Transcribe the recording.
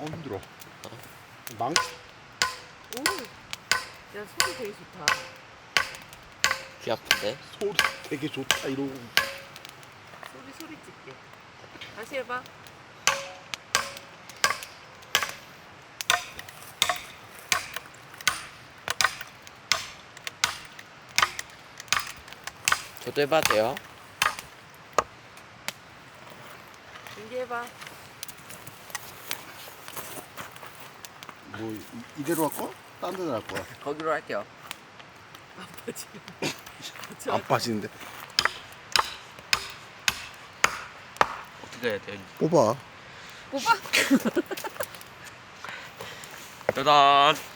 힘들어. 망? 오, 야 소리 되게 좋다. 귀 아픈데? 소리 되게 좋다 이러고. 소리 찍게. 다시 해봐. 저도 해봐도 돼요? 준비해봐. 뭐 이대로 할 거야? 딴 데로 할 거야? 거기로 할게요. 아빠 지금. 안 빠지는데. 어떻게 해야 돼? 뽑아. 오빠. 짜잔!